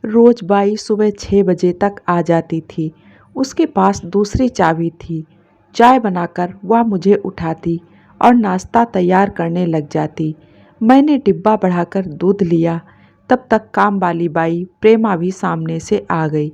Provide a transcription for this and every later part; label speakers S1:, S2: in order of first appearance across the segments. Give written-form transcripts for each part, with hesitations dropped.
S1: रोज by सुबह 6 बजे तक आ जाती थी। उसके पास दूसरी चाबी थी। चाय बनाकर वह मुझे उठाती और नाश्ता तैयार करने लग जाती। मैंने डिब्बा बढ़ाकर दूध लिया। तब तक काम वाली बाई प्रेमा भी सामने से आ गई।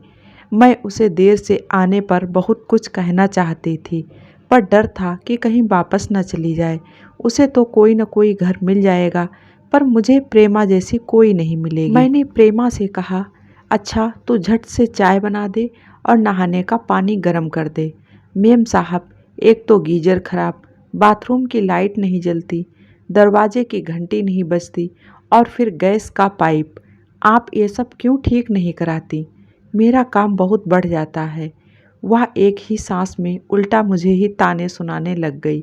S1: मैं उसे देर से आने पर बहुत कुछ कहना चाहती थी, पर डर था कि कहीं वापस न चली जाए। उसे तो कोई न कोई घर मिल जाएगा, पर मुझे प्रेमा जैसी कोई नहीं मिलेगी। मैंने प्रेमा से कहा, अच्छा तू झट से चाय बना दे और नहाने का पानी गर्म कर दे। मेम साहब, एक तो गीजर खराब, बाथरूम की लाइट नहीं जलती, दरवाजे की घंटी नहीं बजती और फिर गैस का पाइप। आप ये सब क्यों ठीक नहीं कराती? मेरा काम बहुत बढ़ जाता है। वह एक ही सांस में उल्टा मुझे ही ताने सुनाने लग गई।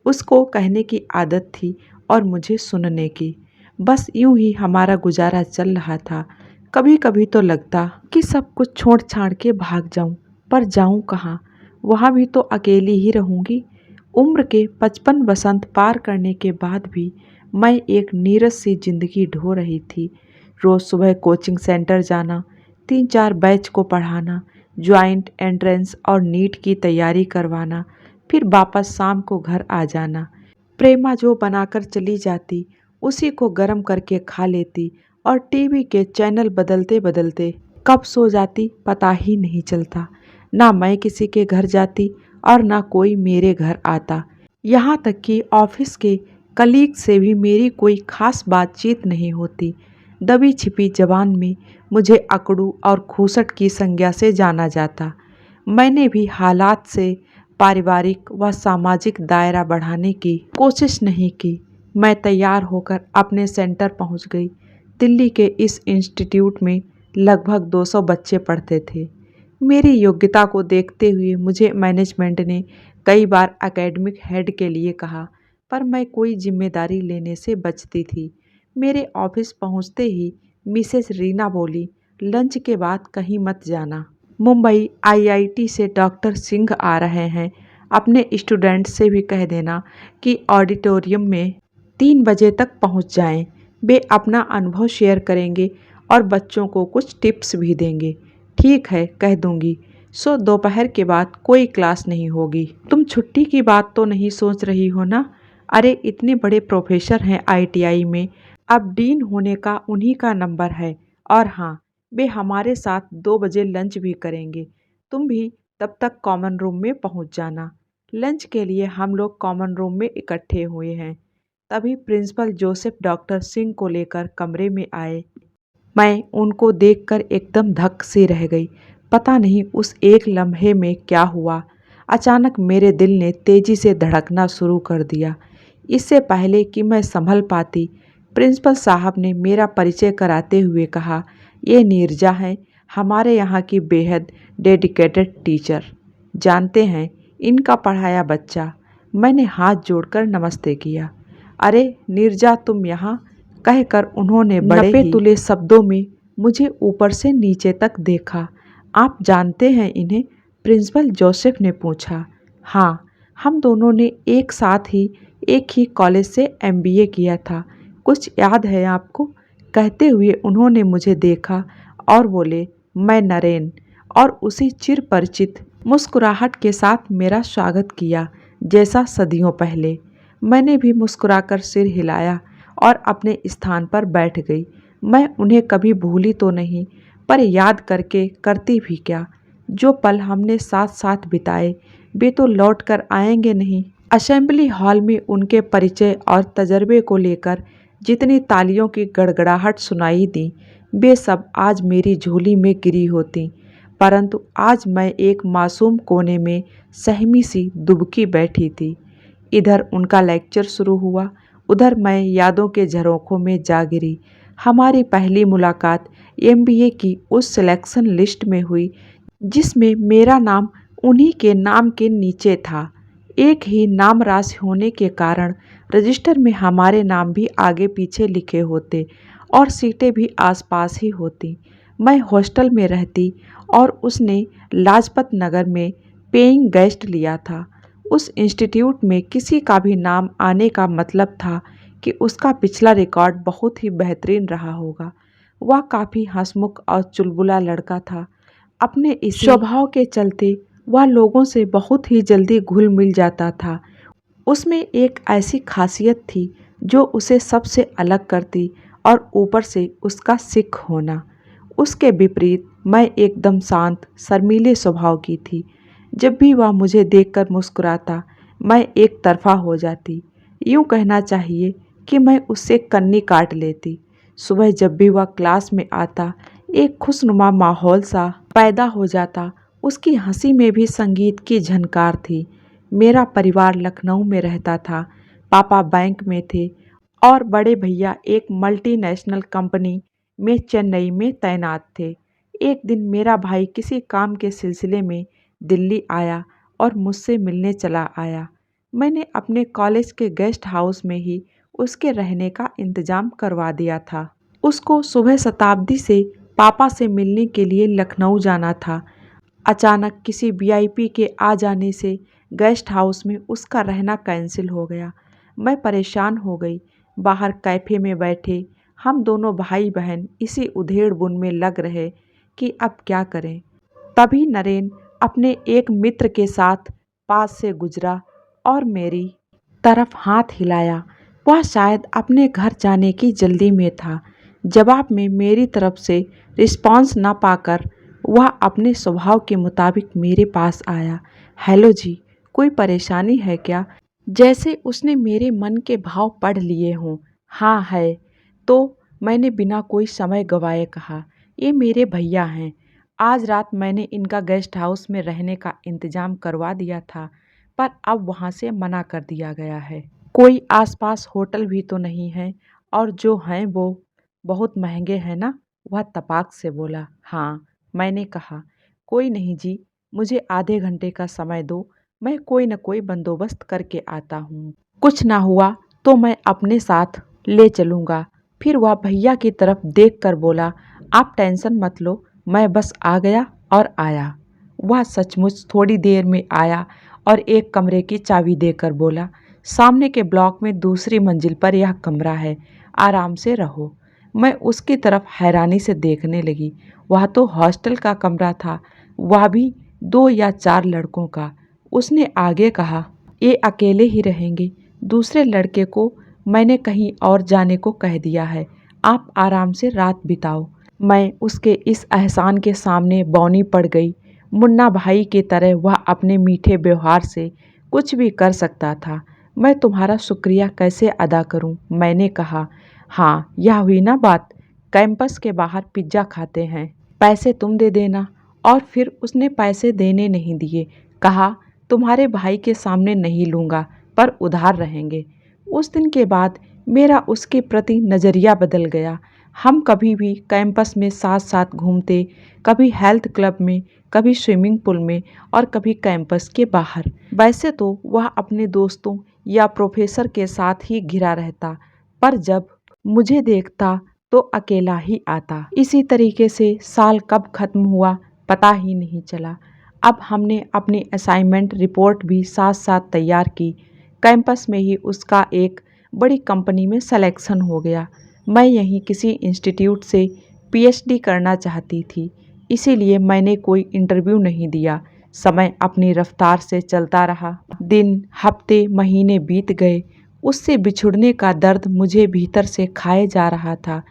S1: उसको कहने की आदत थी और मुझे सुनने की। बस यूं ही हमारा गुजारा चल रहा था। कभी कभी तो लगता कि सब कुछ छोड़ छाड़ के भाग जाऊं, पर जाऊं कहाँ? वहाँ भी तो अकेली ही रहूंगी। उम्र के 55 बसंत पार करने के बाद भी मैं एक नीरस सी जिंदगी ढो रही थी। रोज़ सुबह कोचिंग सेंटर जाना, 3-4 बैच को पढ़ाना, ज्वाइंट एंट्रेंस और नीट की तैयारी करवाना, फिर वापस शाम को घर आ जाना। प्रेमा जो बनाकर चली जाती उसी को गर्म करके खा लेती और टीवी के चैनल बदलते बदलते कब सो जाती पता ही नहीं चलता। ना मैं किसी के घर जाती और ना कोई मेरे घर आता। यहाँ तक कि ऑफिस के कलीग से भी मेरी कोई खास बातचीत नहीं होती। दबी छिपी जबान में मुझे अकड़ू और खूसट की संज्ञा से जाना जाता। मैंने भी हालात से पारिवारिक व सामाजिक दायरा बढ़ाने की कोशिश नहीं की। मैं तैयार होकर अपने सेंटर पहुंच गई। दिल्ली के इस इंस्टीट्यूट में लगभग 200 बच्चे पढ़ते थे। मेरी योग्यता को देखते हुए मुझे मैनेजमेंट ने कई बार एकेडमिक हेड के लिए कहा, पर मैं कोई जिम्मेदारी लेने से बचती थी। मेरे ऑफिस पहुंचते ही मिसेस रीना बोली, लंच के बाद कहीं मत जाना। मुंबई आईआईटी से डॉक्टर सिंह आ रहे हैं। अपने स्टूडेंट से भी कह देना कि ऑडिटोरियम में 3 बजे तक पहुंच जाएं। वे अपना अनुभव शेयर करेंगे और बच्चों को कुछ टिप्स भी देंगे। ठीक है, कह दूंगी। सो दोपहर के बाद कोई क्लास नहीं होगी। तुम छुट्टी की बात तो नहीं सोच रही हो ना? अरे इतने बड़े प्रोफेसर हैं आईटीआई में, अब डीन होने का उन्हीं का नंबर है। और हाँ, वे हमारे साथ 2 बजे लंच भी करेंगे। तुम भी तब तक कॉमन रूम में पहुंच जाना। लंच के लिए हम लोग कॉमन रूम में इकट्ठे हुए हैं। तभी प्रिंसिपल जोसेफ डॉक्टर सिंह को लेकर कमरे में आए। मैं उनको देखकर एकदम धक्क से रह गई। पता नहीं उस एक लम्हे में क्या हुआ। अचानक मेरे दिल ने तेजी से धड़कना शुरू कर दिया। इससे पहले कि मैं संभल पाती, प्रिंसिपल साहब ने मेरा परिचय कराते हुए कहा, ये नीरजा हैं, हमारे यहाँ की बेहद डेडिकेटेड टीचर। जानते हैं, इनका पढ़ाया बच्चा। मैंने हाथ जोड़कर नमस्ते किया। अरे नीरजा, तुम यहाँ? कहकर उन्होंने बड़े नपे तुले शब्दों में मुझे ऊपर से नीचे तक देखा। आप जानते हैं इन्हें? प्रिंसिपल जोसेफ ने पूछा। हाँ, हम दोनों ने एक साथ ही एक ही कॉलेज से एमबीए किया था। कुछ याद है आपको? कहते हुए उन्होंने मुझे देखा और बोले, मैं नरेन। और उसी चिर परिचित मुस्कुराहट के साथ मेरा स्वागत किया, जैसा सदियों पहले। मैंने भी मुस्कुराकर सिर हिलाया और अपने स्थान पर बैठ गई। मैं उन्हें कभी भूली तो नहीं, पर याद करके करती भी क्या। जो पल हमने साथ साथ बिताए वे तो लौट कर आएंगे नहीं। असेंबली हॉल में उनके परिचय और तजर्बे को लेकर जितनी तालियों की गड़गड़ाहट सुनाई दी, वे सब आज मेरी झोली में गिरी होती। परंतु आज मैं एक मासूम कोने में सहमी सी दुबकी बैठी थी। इधर उनका लेक्चर शुरू हुआ, उधर मैं यादों के झरोखों में जा गिरी। हमारी पहली मुलाकात एमबीए की उस सिलेक्शन लिस्ट में हुई जिसमें मेरा नाम उन्हीं के नाम के नीचे था। एक ही नाम राशि होने के कारण रजिस्टर में हमारे नाम भी आगे पीछे लिखे होते और सीटें भी आसपास ही होती। मैं हॉस्टल में रहती और उसने लाजपत नगर में पेइंग गेस्ट लिया था। उस इंस्टीट्यूट में किसी का भी नाम आने का मतलब था कि उसका पिछला रिकॉर्ड बहुत ही बेहतरीन रहा होगा। वह काफ़ी हंसमुख और चुलबुला लड़का था। अपने इसी स्वभाव के चलते वह लोगों से बहुत ही जल्दी घुल मिल जाता था। उसमें एक ऐसी खासियत थी जो उसे सबसे अलग करती और ऊपर से उसका सिख होना। उसके विपरीत मैं एकदम शांत शर्मीले स्वभाव की थी। जब भी वह मुझे देखकर मुस्कुराता मैं एक तरफा हो जाती। यूँ कहना चाहिए कि मैं उससे कन्नी काट लेती। सुबह जब भी वह क्लास में आता एक खुशनुमा माहौल सा पैदा हो जाता। उसकी हंसी में भी संगीत की झनकार थी। मेरा परिवार लखनऊ में रहता था। पापा बैंक में थे और बड़े भैया एक मल्टीनेशनल कंपनी में चेन्नई में तैनात थे। एक दिन मेरा भाई किसी काम के सिलसिले में दिल्ली आया और मुझसे मिलने चला आया। मैंने अपने कॉलेज के गेस्ट हाउस में ही उसके रहने का इंतजाम करवा दिया था। उसको सुबह शताब्दी से पापा से मिलने के लिए लखनऊ जाना था। अचानक किसी वीआईपी के आ जाने से गेस्ट हाउस में उसका रहना कैंसिल हो गया। मैं परेशान हो गई। बाहर कैफ़े में बैठे हम दोनों भाई बहन इसी उधेड़-बुन में लग रहे कि अब क्या करें। तभी नरेन अपने एक मित्र के साथ पास से गुजरा और मेरी तरफ हाथ हिलाया। वह शायद अपने घर जाने की जल्दी में था। जवाब में मेरी तरफ से रिस्पॉन्स न पाकर वह अपने स्वभाव के मुताबिक मेरे पास आया। हेलो जी, कोई परेशानी है क्या? जैसे उसने मेरे मन के भाव पढ़ लिए हों। हाँ है। तो मैंने बिना कोई समय गवाए कहा, ये मेरे भैया हैं। आज रात मैंने इनका गेस्ट हाउस में रहने का इंतजाम करवा दिया था, पर अब वहाँ से मना कर दिया गया है। कोई आसपास होटल भी तो नहीं है और जो हैं वो बहुत महंगे हैं ना? वह तपाक से बोला। हाँ, मैंने कहा, कोई नहीं जी, मुझे आधे घंटे का समय दो, मैं कोई न कोई बंदोबस्त करके आता हूँ। कुछ ना हुआ तो मैं अपने साथ ले चलूँगा। फिर वह भैया की तरफ देखकर बोला, आप टेंशन मत लो, मैं बस आ गया और आया। वह सचमुच थोड़ी देर में आया और एक कमरे की चाबी देकर बोला, सामने के ब्लॉक में दूसरी मंजिल पर यह कमरा है, आराम से रहो। मैं उसकी तरफ हैरानी से देखने लगी। वह तो हॉस्टल का कमरा था, वह भी 2 या 4 लड़कों का। उसने आगे कहा, ये अकेले ही रहेंगे, दूसरे लड़के को मैंने कहीं और जाने को कह दिया है, आप आराम से रात बिताओ। मैं उसके इस एहसान के सामने बौनी पड़ गई। मुन्ना भाई की तरह वह अपने मीठे व्यवहार से कुछ भी कर सकता था। मैं तुम्हारा शुक्रिया कैसे अदा करूं? मैंने कहा। हाँ, यह हुई ना बात। कैंपस के बाहर पिज्ज़ा खाते हैं, पैसे तुम दे देना। और फिर उसने पैसे देने नहीं दिए, कहा तुम्हारे भाई के सामने नहीं लूँगा, पर उधार रहेंगे। उस दिन के बाद मेरा उसके प्रति नज़रिया बदल गया। हम कभी भी कैंपस में साथ साथ घूमते, कभी हेल्थ क्लब में, कभी स्विमिंग पूल में और कभी कैंपस के बाहर। वैसे तो वह अपने दोस्तों या प्रोफेसर के साथ ही घिरा रहता, पर जब मुझे देखता तो अकेला ही आता। इसी तरीके से साल कब खत्म हुआ पता ही नहीं चला। अब हमने अपनी असाइनमेंट रिपोर्ट भी साथ साथ तैयार की। कैंपस में ही उसका एक बड़ी कंपनी में सिलेक्शन हो गया। मैं यहीं किसी इंस्टीट्यूट से पीएचडी करना चाहती थी, इसीलिए मैंने कोई इंटरव्यू नहीं दिया। समय अपनी रफ्तार से चलता रहा। दिन, हफ्ते, महीने बीत गए। उससे बिछुड़ने का दर्द मुझे भीतर से खाए जा रहा था।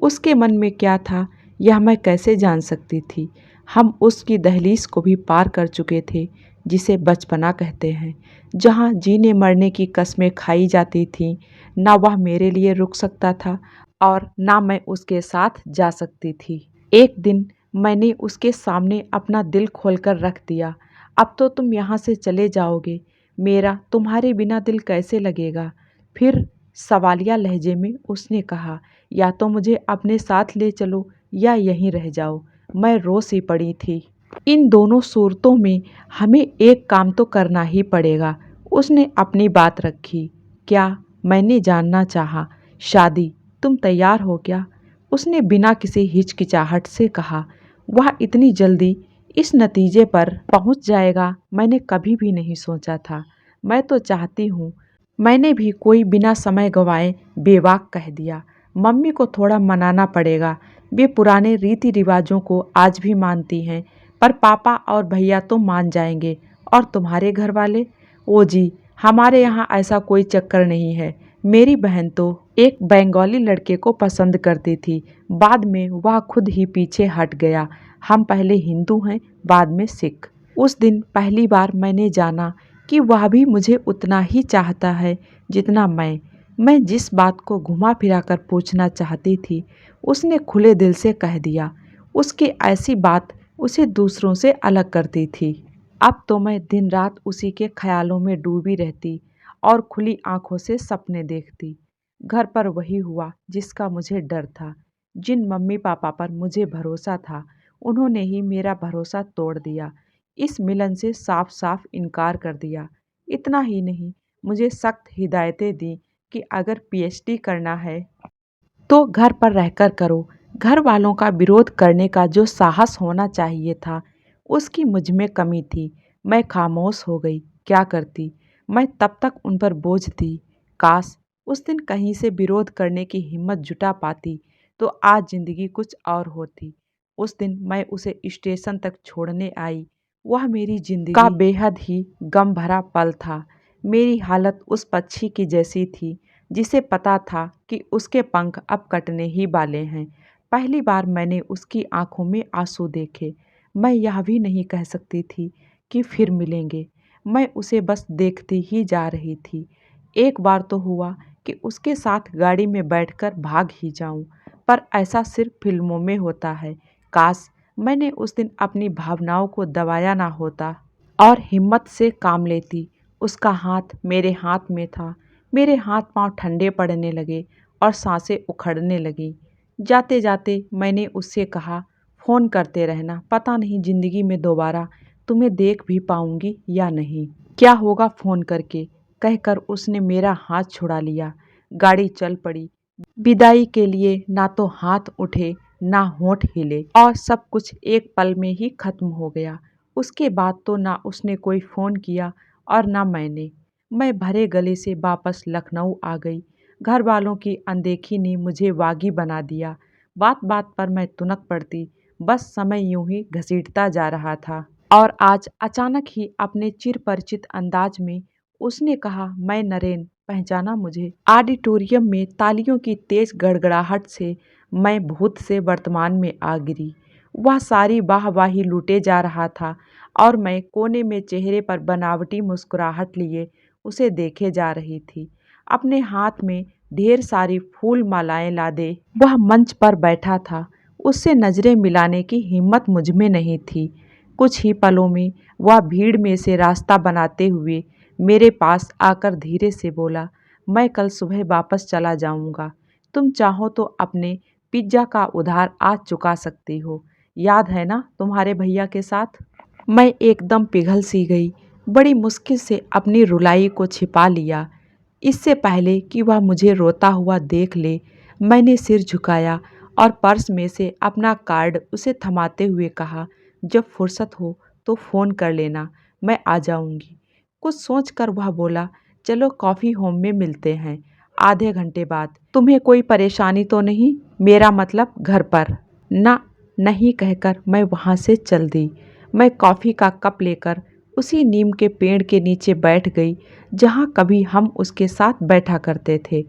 S1: उसके मन में क्या था यह मैं कैसे जान सकती थी। हम उसकी दहलीज को भी पार कर चुके थे, जिसे बचपना कहते हैं, जहाँ जीने मरने की कस्में खाई जाती थीं। ना वह मेरे लिए रुक सकता था और ना मैं उसके साथ जा सकती थी। एक दिन मैंने उसके सामने अपना दिल खोलकर रख दिया। अब तो तुम यहाँ से चले जाओगे, मेरा तुम्हारे बिना दिल कैसे लगेगा? फिर सवालिया लहजे में उसने कहा, या तो मुझे अपने साथ ले चलो या यहीं रह जाओ। मैं रो सी पड़ी थी। इन दोनों सूरतों में हमें एक काम तो करना ही पड़ेगा। उसने अपनी बात रखी। क्या? मैंने जानना चाहा। शादी, तुम तैयार हो क्या? उसने बिना किसी हिचकिचाहट से कहा। वह इतनी जल्दी इस नतीजे पर पहुंच जाएगा मैंने कभी भी नहीं सोचा था। मैं तो चाहती हूँ। मैंने भी कोई बिना समय गंवाए बेवाक कह दिया। मम्मी को थोड़ा मनाना पड़ेगा, वे पुराने रीति रिवाजों को आज भी मानती हैं, पर पापा और भैया तो मान जाएंगे। और तुम्हारे घर वाले? ओ जी, हमारे यहाँ ऐसा कोई चक्कर नहीं है। मेरी बहन तो एक बंगाली लड़के को पसंद करती थी, बाद में वह खुद ही पीछे हट गया। हम पहले हिंदू हैं, बाद में सिख। उस दिन पहली बार मैंने जाना कि वह भी मुझे उतना ही चाहता है जितना मैं जिस बात को घुमा फिरा कर पूछना चाहती थी, उसने खुले दिल से कह दिया। उसकी ऐसी बात उसे दूसरों से अलग करती थी। अब तो मैं दिन रात उसी के ख्यालों में डूबी रहती और खुली आंखों से सपने देखती। घर पर वही हुआ जिसका मुझे डर था। जिन मम्मी पापा पर मुझे भरोसा था, उन्होंने ही मेरा भरोसा तोड़ दिया। इस मिलन से साफ साफ इनकार कर दिया। इतना ही नहीं, मुझे सख्त हिदायतें दी कि अगर पीएचडी करना है तो घर पर रहकर करो। घर वालों का विरोध करने का जो साहस होना चाहिए था, उसकी मुझ में कमी थी। मैं खामोश हो गई। क्या करती? मैं तब तक उन पर बोझ थी। काश उस दिन कहीं से विरोध करने की हिम्मत जुटा पाती तो आज जिंदगी कुछ और होती। उस दिन मैं उसे स्टेशन तक छोड़ने आई। वह मेरी जिंदगी का बेहद ही गम भरा पल था। मेरी हालत उस पक्षी की जैसी थी जिसे पता था कि उसके पंख अब कटने ही वाले हैं। पहली बार मैंने उसकी आंखों में आंसू देखे। मैं यह भी नहीं कह सकती थी कि फिर मिलेंगे। मैं उसे बस देखती ही जा रही थी। एक बार तो हुआ कि उसके साथ गाड़ी में बैठकर भाग ही जाऊं, पर ऐसा सिर्फ फिल्मों में होता है। काश मैंने उस दिन अपनी भावनाओं को दबाया ना होता और हिम्मत से काम लेती। उसका हाथ मेरे हाथ में था। मेरे हाथ पांव ठंडे पड़ने लगे और सांसें उखड़ने लगीं। जाते जाते मैंने उससे कहा, फ़ोन करते रहना, पता नहीं ज़िंदगी में दोबारा तुम्हें देख भी पाऊंगी या नहीं। क्या होगा फ़ोन करके, कहकर उसने मेरा हाथ छुड़ा लिया। गाड़ी चल पड़ी। विदाई के लिए ना तो हाथ उठे ना होंठ हिले और सब कुछ एक पल में ही खत्म हो गया। उसके बाद तो ना उसने कोई फ़ोन किया और ना मैंने। मैं भरे गले से वापस लखनऊ आ गई। घर वालों की अनदेखी ने मुझे बागी बना दिया। बात बात पर मैं तुनक पड़ती। बस समय यूं ही घसीटता जा रहा था और आज अचानक ही अपने चिर परिचित अंदाज में उसने कहा, मैं नरेन, पहचाना मुझे? ऑडिटोरियम में तालियों की तेज गड़गड़ाहट से मैं भूत से वर्तमान में आ गिरी। वह सारी वाहवाही लूटे जा रहा था और मैं कोने में चेहरे पर बनावटी मुस्कुराहट लिए उसे देखे जा रही थी। अपने हाथ में ढेर सारी फूल मालाएं लादे वह मंच पर बैठा था। उससे नजरें मिलाने की हिम्मत मुझ में नहीं थी। कुछ ही पलों में वह भीड़ में से रास्ता बनाते हुए मेरे पास आकर धीरे से बोला, मैं कल सुबह वापस चला जाऊंगा। तुम चाहो तो अपने पिज्ज़ा का उधार आज चुका सकती हो। याद है ना तुम्हारे भैया के साथ? मैं एकदम पिघल सी गई। बड़ी मुश्किल से अपनी रुलाई को छिपा लिया। इससे पहले कि वह मुझे रोता हुआ देख ले, मैंने सिर झुकाया और पर्स में से अपना कार्ड उसे थमाते हुए कहा, जब फुर्सत हो तो फ़ोन कर लेना, मैं आ जाऊंगी। कुछ सोचकर वह बोला, चलो कॉफ़ी होम में मिलते हैं आधे घंटे बाद। तुम्हें कोई परेशानी तो नहीं? मेरा मतलब घर पर। ना, नहीं कहकर मैं वहाँ से चल दी। मैं कॉफ़ी का कप लेकर उसी नीम के पेड़ के नीचे बैठ गई जहाँ कभी हम उसके साथ बैठा करते थे।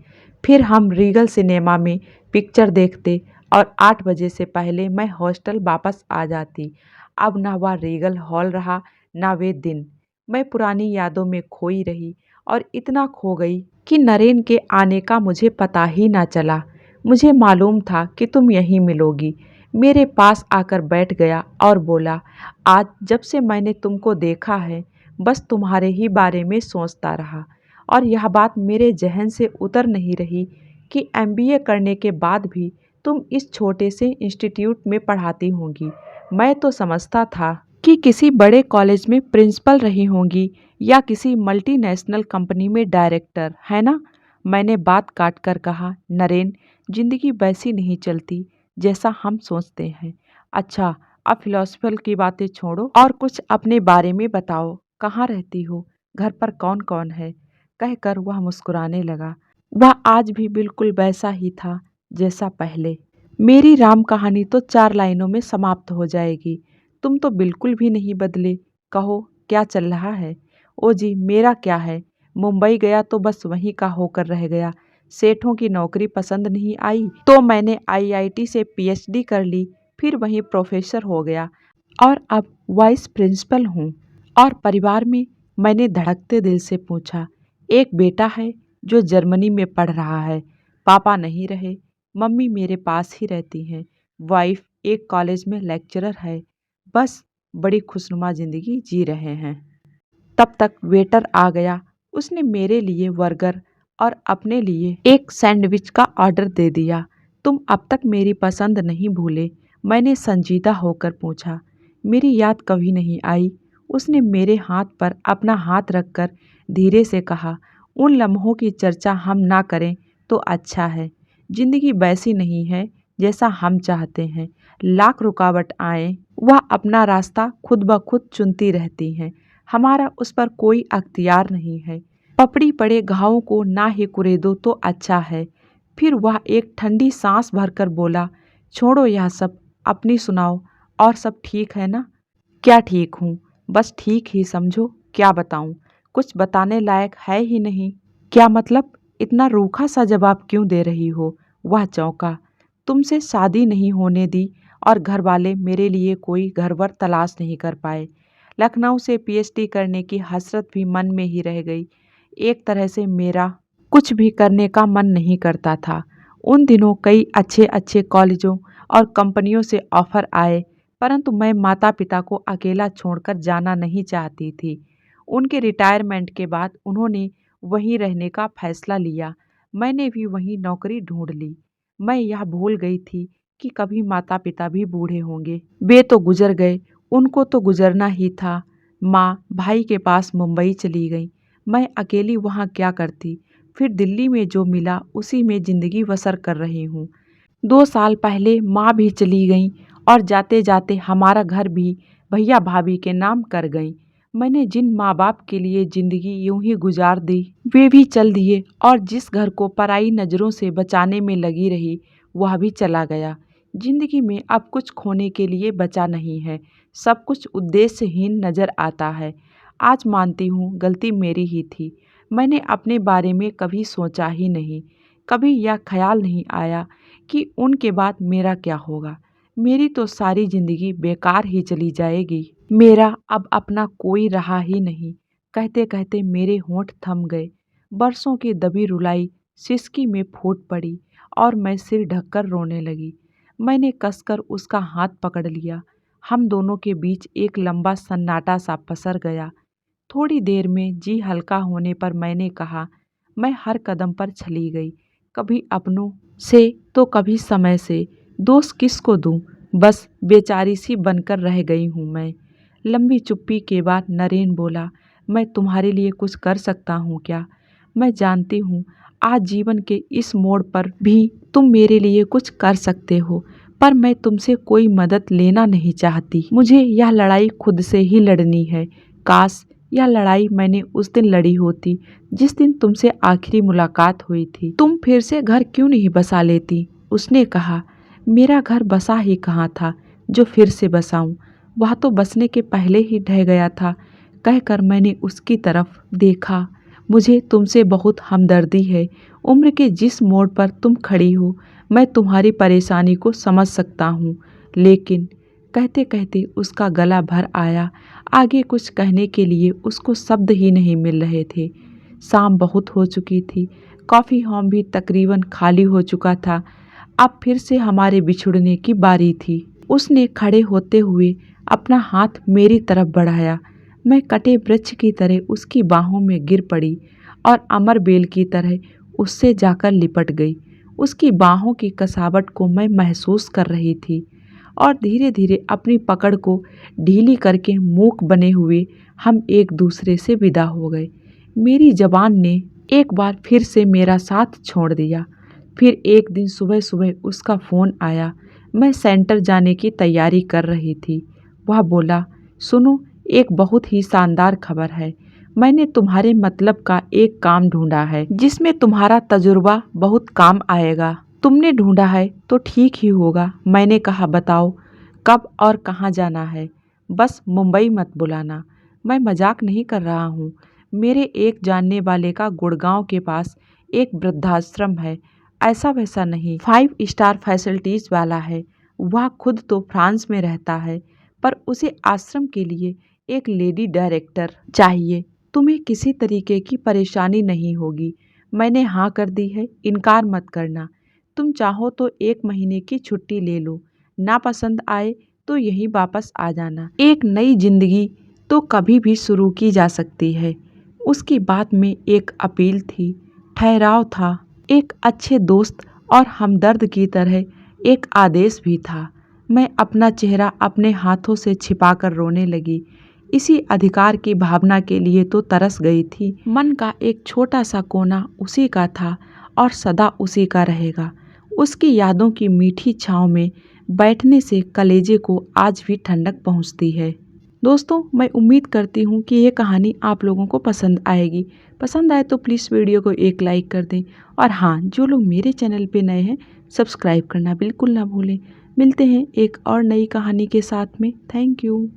S1: फिर हम रीगल सिनेमा में पिक्चर देखते और 8 बजे से पहले मैं हॉस्टल वापस आ जाती। अब ना वह रीगल हॉल रहा, ना वे दिन। मैं पुरानी यादों में खोई रही और इतना खो गई कि नरेन के आने का मुझे पता ही ना चला। मुझे मालूम था कि तुम यहीं मिलोगी। मेरे पास आकर बैठ गया और बोला, आज जब से मैंने तुमको देखा है, बस तुम्हारे ही बारे में सोचता रहा और यह बात मेरे जहन से उतर नहीं रही कि एमबीए करने के बाद भी तुम इस छोटे से इंस्टीट्यूट में पढ़ाती होंगी। मैं तो समझता था कि किसी बड़े कॉलेज में प्रिंसिपल रही होंगी या किसी मल्टीनेशनल कंपनी में डायरेक्टर, है ना? मैंने बात काट कर कहा, नरेन, जिंदगी वैसी नहीं चलती जैसा हम सोचते हैं। अच्छा, अब फिलोसफल की बातें छोड़ो और कुछ अपने बारे में बताओ। कहाँ रहती हो? घर पर कौन कौन है? कहकर वह मुस्कुराने लगा। वह आज भी बिल्कुल वैसा ही था जैसा पहले। मेरी राम कहानी तो 4 लाइनों में समाप्त हो जाएगी। तुम तो बिल्कुल भी नहीं बदले। कहो क्या चल रहा है? ओ जी मेरा क्या है? मुंबई गया तो बस वहीं का होकर रह गया। सेठों की नौकरी पसंद नहीं आई तो मैंने आईआईटी से पीएचडी कर ली, फिर वहीं प्रोफेसर हो गया और अब वाइस प्रिंसिपल हूँ। और परिवार में? मैंने धड़कते दिल से पूछा। एक बेटा है जो जर्मनी में पढ़ रहा है। पापा नहीं रहे, मम्मी मेरे पास ही रहती हैं। वाइफ एक कॉलेज में लेक्चरर है। बस बड़ी खुशनुमा जिंदगी जी रहे हैं। तब तक वेटर आ गया। उसने मेरे लिए बर्गर और अपने लिए एक सैंडविच का ऑर्डर दे दिया। तुम अब तक मेरी पसंद नहीं भूले? मैंने संजीदा होकर पूछा। मेरी याद कभी नहीं आई। उसने मेरे हाथ पर अपना हाथ रखकर धीरे से कहा, उन लम्हों की चर्चा हम ना करें तो अच्छा है। जिंदगी वैसी नहीं है जैसा हम चाहते हैं। लाख रुकावट आए, वह अपना रास्ता खुद ब खुद चुनती रहती हैं। हमारा उस पर कोई अख्तियार नहीं है। पपड़ी पड़े घावों को ना ही कुरेदो तो अच्छा है। फिर वह एक ठंडी सांस भरकर बोला, छोड़ो यह सब, अपनी सुनाओ। और सब ठीक है ना? क्या ठीक हूँ? बस ठीक ही समझो। क्या बताऊँ? कुछ बताने लायक है ही नहीं। क्या मतलब? इतना रूखा सा जवाब क्यों दे रही हो? वह चौंका। तुमसे शादी नहीं होने दी और घर वाले मेरे लिए कोई घरवर तलाश नहीं कर पाए। लखनऊ से पीएचडी करने की हसरत भी मन में ही रह गई। एक तरह से मेरा कुछ भी करने का मन नहीं करता था। उन दिनों कई अच्छे अच्छे कॉलेजों और कंपनियों से ऑफर आए, परंतु मैं माता पिता को अकेला छोड़कर जाना नहीं चाहती थी। उनके रिटायरमेंट के बाद उन्होंने वहीं रहने का फैसला लिया। मैंने भी वहीं नौकरी ढूंढ ली। मैं यह भूल गई थी कि कभी माता पिता भी बूढ़े होंगे। वे तो गुजर गए, उनको तो गुजरना ही था। माँ भाई के पास मुंबई चली गई। मैं अकेली वहाँ क्या करती? फिर दिल्ली में जो मिला उसी में ज़िंदगी बसर कर रही हूँ। 2 साल पहले माँ भी चली गईं और जाते जाते हमारा घर भी भैया भाभी के नाम कर गईं। मैंने जिन माँ बाप के लिए ज़िंदगी यूं ही गुजार दी, वे भी चल दिए और जिस घर को पराई नज़रों से बचाने में लगी रही, वह भी चला गया। ज़िंदगी में अब कुछ खोने के लिए बचा नहीं है। सब कुछ उद्देश्यहीन नज़र आता है। आज मानती हूँ गलती मेरी ही थी। मैंने अपने बारे में कभी सोचा ही नहीं। कभी यह ख्याल नहीं आया कि उनके बाद मेरा क्या होगा। मेरी तो सारी ज़िंदगी बेकार ही चली जाएगी। मेरा अब अपना कोई रहा ही नहीं। कहते कहते मेरे होंठ थम गए। बरसों की दबी रुलाई सिसकी में फूट पड़ी और मैं सिर ढककर रोने लगी। मैंने कसकर उसका हाथ पकड़ लिया। हम दोनों के बीच एक लंबा सन्नाटा सा पसर गया। थोड़ी देर में जी हल्का होने पर मैंने कहा, मैं हर कदम पर छली गई, कभी अपनों से तो कभी समय से। दोष किसको दूं? बस बेचारी सी बनकर रह गई हूँ मैं। लंबी चुप्पी के बाद नरेन बोला, मैं तुम्हारे लिए कुछ कर सकता हूँ क्या? मैं जानती हूँ आज जीवन के इस मोड़ पर भी तुम मेरे लिए कुछ कर सकते हो, पर मैं तुमसे कोई मदद लेना नहीं चाहती। मुझे यह लड़ाई खुद से ही लड़नी है। काश यह लड़ाई मैंने उस दिन लड़ी होती जिस दिन तुमसे आखिरी मुलाकात हुई थी। तुम फिर से घर क्यों नहीं बसा लेती? उसने कहा। मेरा घर बसा ही कहाँ था जो फिर से बसाऊं? वह तो बसने के पहले ही ढह गया था। कहकर मैंने उसकी तरफ देखा। मुझे तुमसे बहुत हमदर्दी है। उम्र के जिस मोड़ पर तुम खड़ी हो, मैं तुम्हारी परेशानी को समझ सकता हूँ, लेकिन कहते कहते उसका गला भर आया। आगे कुछ कहने के लिए उसको शब्द ही नहीं मिल रहे थे। शाम बहुत हो चुकी थी। कॉफ़ी हाउस भी तकरीबन खाली हो चुका था। अब फिर से हमारे बिछुड़ने की बारी थी। उसने खड़े होते हुए अपना हाथ मेरी तरफ बढ़ाया। मैं कटे वृक्ष की तरह उसकी बाहों में गिर पड़ी और अमर बेल की तरह उससे जाकर लिपट गई। उसकी बाहों की कसावट को मैं महसूस कर रही थी और धीरे धीरे अपनी पकड़ को ढीली करके मूक बने हुए हम एक दूसरे से विदा हो गए। मेरी जबान ने एक बार फिर से मेरा साथ छोड़ दिया। फिर एक दिन सुबह सुबह उसका फ़ोन आया। मैं सेंटर जाने की तैयारी कर रही थी। वह बोला, सुनो, एक बहुत ही शानदार खबर है। मैंने तुम्हारे मतलब का एक काम ढूंढा है जिसमें तुम्हारा तजुर्बा बहुत काम आएगा। तुमने ढूंढा है तो ठीक ही होगा। मैंने कहा बताओ कब और कहाँ जाना है। बस मुंबई मत बुलाना। मैं मजाक नहीं कर रहा हूँ। मेरे एक जानने वाले का गुड़गांव के पास एक वृद्धाश्रम है। ऐसा वैसा नहीं, 5 स्टार फैसिलिटीज़ वाला है। वह खुद तो फ्रांस में रहता है, पर उसे आश्रम के लिए एक लेडी डायरेक्टर चाहिए। तुम्हें किसी तरीके की परेशानी नहीं होगी। मैंने हाँ कर दी है, इनकार मत करना। तुम चाहो तो 1 महीने की छुट्टी ले लो, ना पसंद आए तो यहीं वापस आ जाना। एक नई जिंदगी तो कभी भी शुरू की जा सकती है। उसकी बात में एक अपील थी, ठहराव था, एक अच्छे दोस्त और हमदर्द की तरह एक आदेश भी था। मैं अपना चेहरा अपने हाथों से छिपाकर रोने लगी। इसी अधिकार की भावना के लिए तो तरस गई थी। मन का एक छोटा सा कोना उसी का था और सदा उसी का रहेगा। उसकी यादों की मीठी छाँव में बैठने से कलेजे को आज भी ठंडक पहुंचती है। दोस्तों, मैं उम्मीद करती हूँ कि ये कहानी आप लोगों को पसंद आएगी। पसंद आए तो प्लीज़ वीडियो को एक लाइक कर दें, और हाँ, जो लोग मेरे चैनल पे नए हैं सब्सक्राइब करना बिल्कुल ना भूलें। मिलते हैं एक और नई कहानी के साथ में। Thank you.